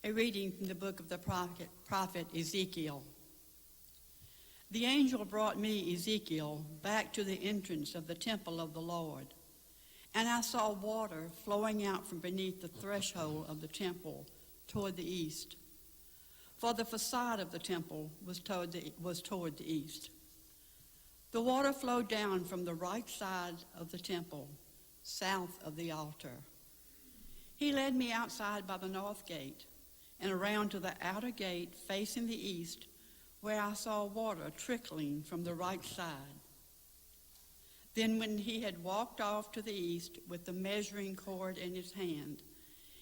A reading from the book of the prophet Ezekiel. The angel brought me, Ezekiel, back to the entrance of the temple of the Lord, and I saw water flowing out from beneath the threshold of the temple toward the east. For the facade of the temple was toward the east. The water flowed down from the right side of the temple, south of the altar. He led me outside by the north gate and around to the outer gate facing the east, where I saw water trickling from the right side. Then when he had walked off to the east with the measuring cord in his hand,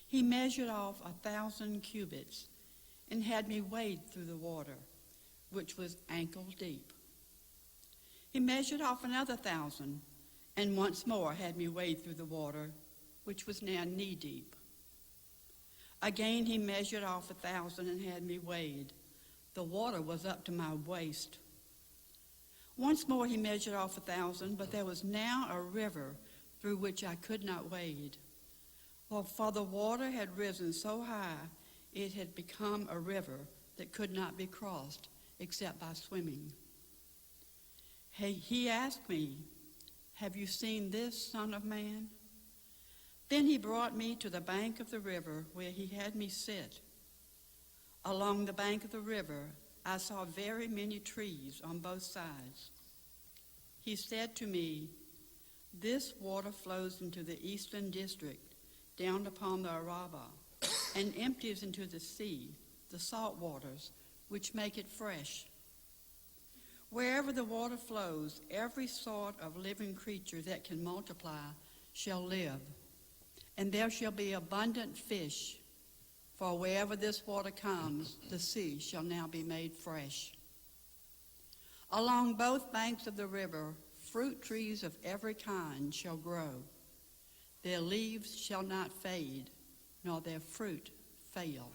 he measured off 1,000 cubits and had me wade through the water, which was ankle deep. He measured off another 1,000 and once more had me wade through the water, which was now knee deep. Again he measured off 1,000 and had me wade. The water was up to my waist. Once more he measured off 1,000, but there was now a river through which I could not wade. For the water had risen so high, it had become a river that could not be crossed except by swimming. He asked me, "Have you seen this, Son of Man?" Then he brought me to the bank of the river where he had me sit. Along the bank of the river, I saw very many trees on both sides. He said to me, "This water flows into the eastern district, down upon the Arabah, and empties into the sea, the salt waters, which make it fresh. Wherever the water flows, every sort of living creature that can multiply shall live, and there shall be abundant fish. For wherever this water comes, the sea shall now be made fresh. Along both banks of the river, fruit trees of every kind shall grow. Their leaves shall not fade, nor their fruit fail.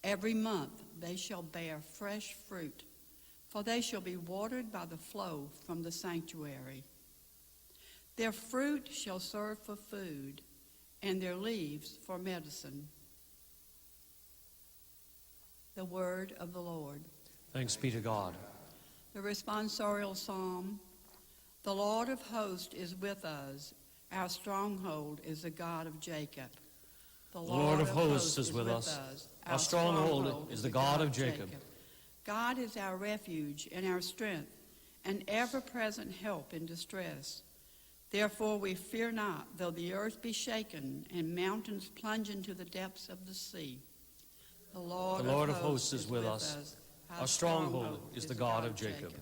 Every month they shall bear fresh fruit, for they shall be watered by the flow from the sanctuary. Their fruit shall serve for food, and their leaves for medicine." The word of the Lord. Thanks be to God. The responsorial psalm. The Lord of hosts is with us. Our stronghold is the God of Jacob. The Lord of hosts is with us. Our stronghold is the God of Jacob. God is our refuge and our strength, an ever-present help in distress. Therefore we fear not, though the earth be shaken and mountains plunge into the depths of the sea. The Lord of hosts is with us. Our stronghold is the God of Jacob.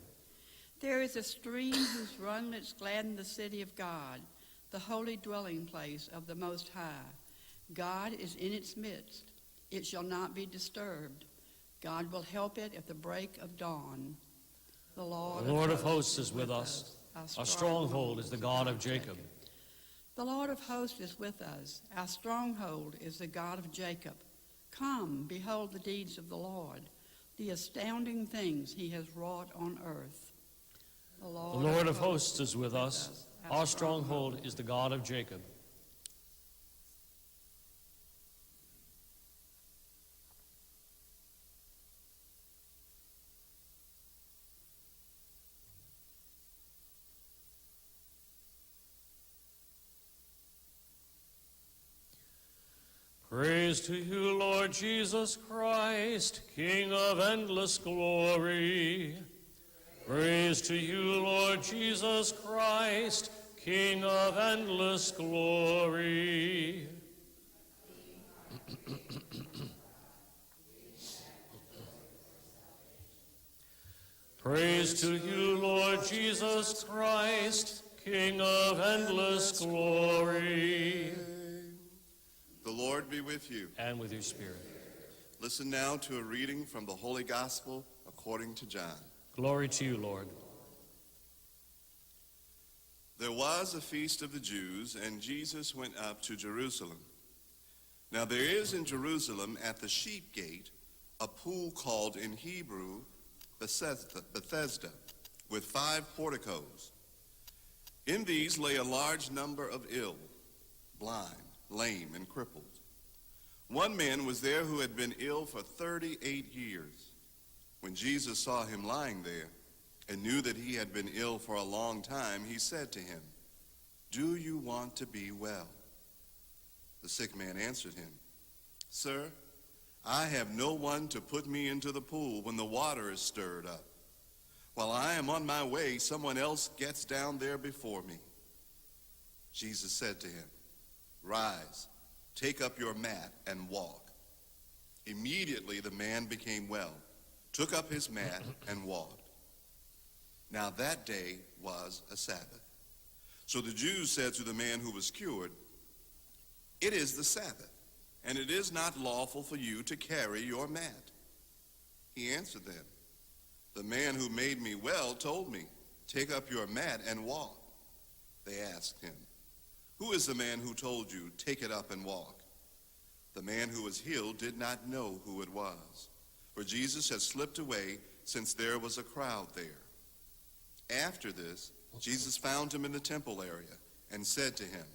There is a stream whose runlets gladden the city of God, the holy dwelling place of the Most High. God is in its midst. It shall not be disturbed. God will help it at the break of dawn. The Lord of hosts is with us. Our stronghold is the God of Jacob. The Lord of hosts is with us. Our stronghold is the God of Jacob. Come, behold the deeds of the Lord, the astounding things he has wrought on earth. The Lord of hosts is with us. Our stronghold is the God of Jacob. Praise to you, Lord Jesus Christ, King of endless glory. Praise to you, Lord Jesus Christ, King of endless glory. Praise to you, Lord Jesus Christ, King of endless glory. The Lord be with you. And with your spirit. Listen now to a reading from the Holy Gospel according to John. Glory to you, Lord. There was a feast of the Jews, and Jesus went up to Jerusalem. Now there is in Jerusalem at the sheep gate a pool called in Hebrew Bethesda, with 5 porticos. In these lay a large number of ill, blind, lame, and crippled. One man was there who had been ill for 38 years. When Jesus saw him lying there and knew that he had been ill for a long time, he said to him, "Do you want to be well?" The sick man answered him, "Sir, I have no one to put me into the pool when the water is stirred up. While I am on my way, someone else gets down there before me." Jesus said to him, "Rise, take up your mat and walk." Immediately the man became well, took up his mat and walked. Now that day was a Sabbath. So the Jews said to the man who was cured, "It is the Sabbath, and it is not lawful for you to carry your mat." He answered them, "The man who made me well told me, 'Take up your mat and walk.'" They asked him, "Who is the man who told you, 'Take it up and walk'?" The man who was healed did not know who it was, for Jesus had slipped away since there was a crowd there. After this, Jesus found him in the temple area and said to him,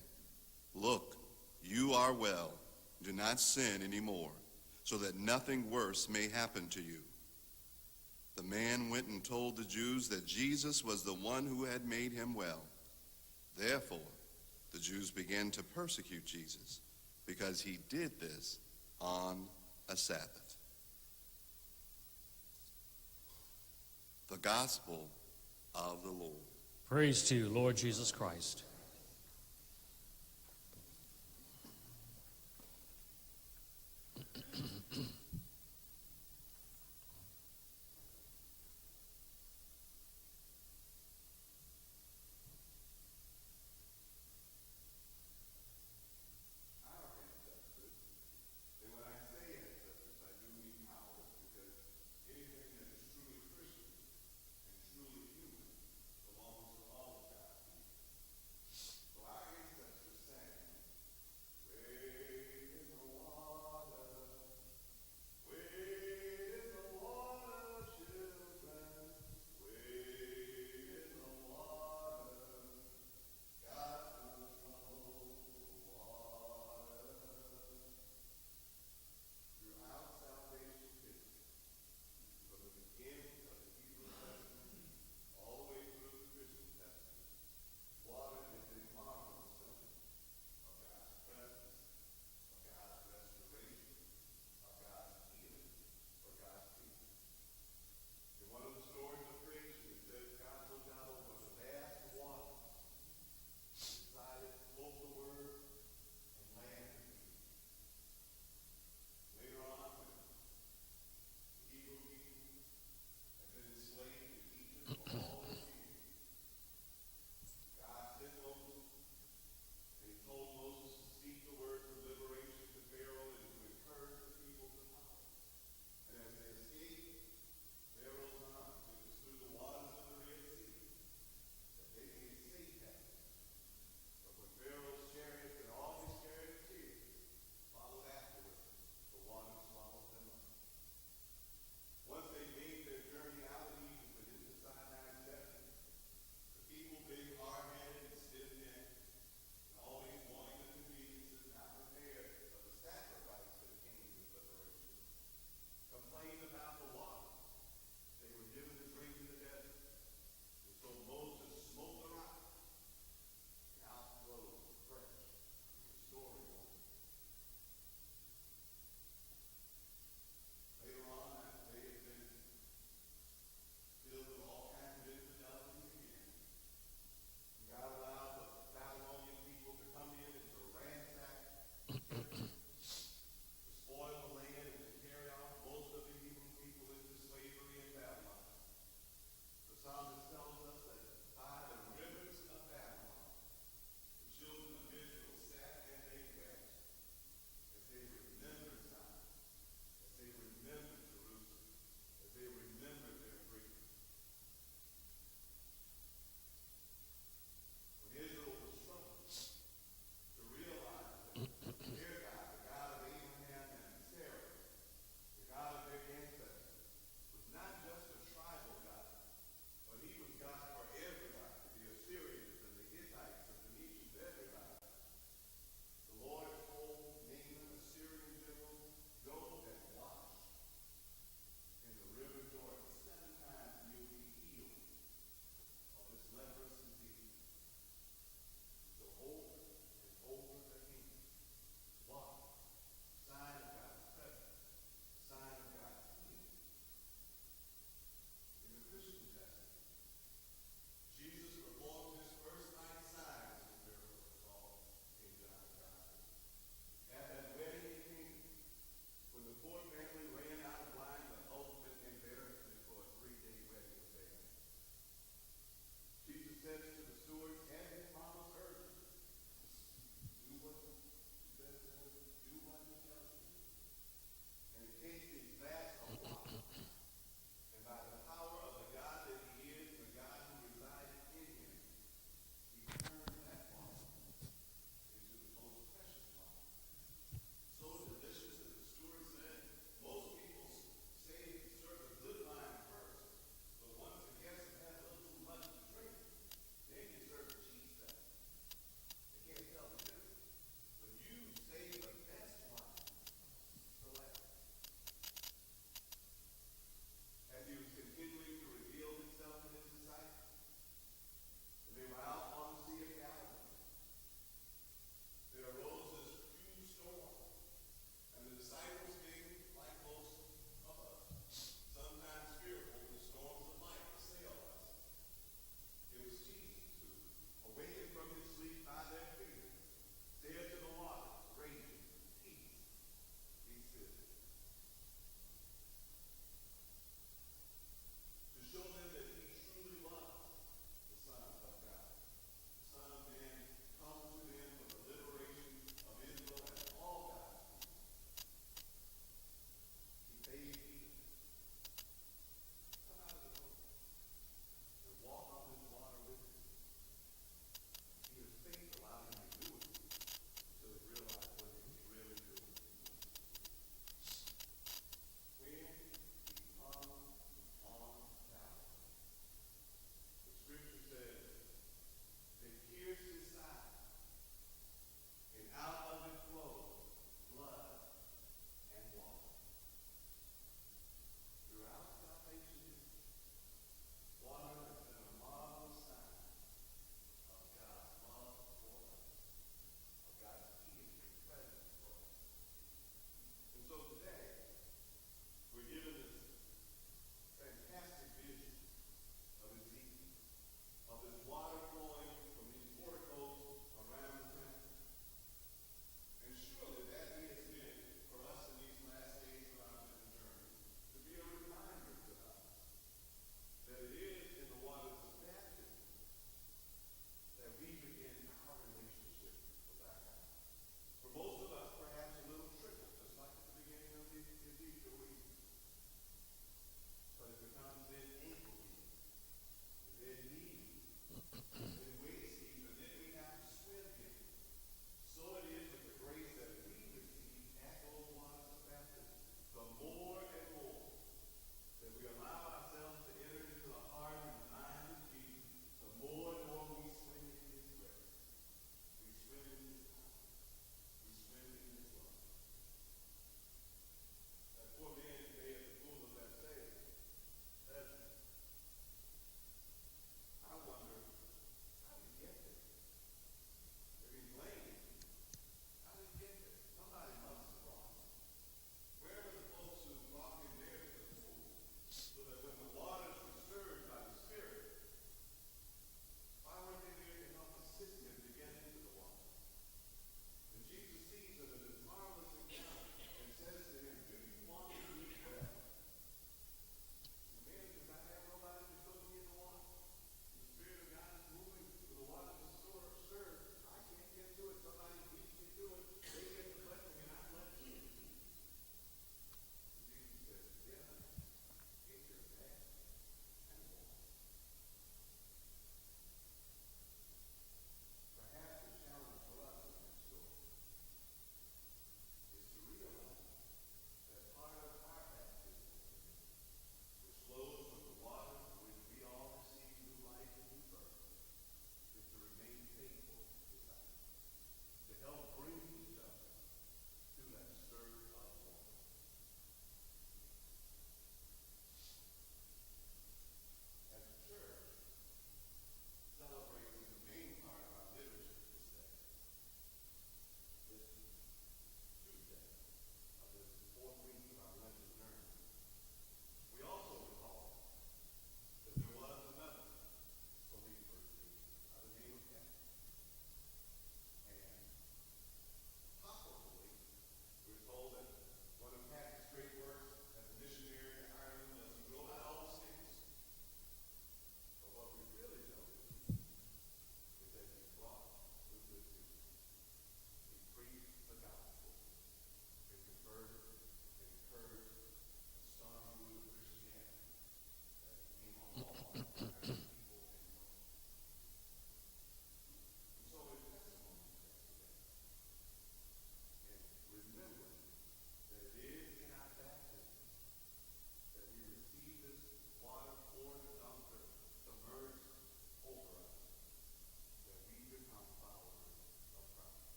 "Look, you are well. Do not sin anymore, so that nothing worse may happen to you." The man went and told the Jews that Jesus was the one who had made him well. Therefore, the Jews began to persecute Jesus because he did this on a Sabbath. The Gospel of the Lord. Praise to you, Lord Jesus Christ.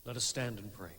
Let us stand and pray.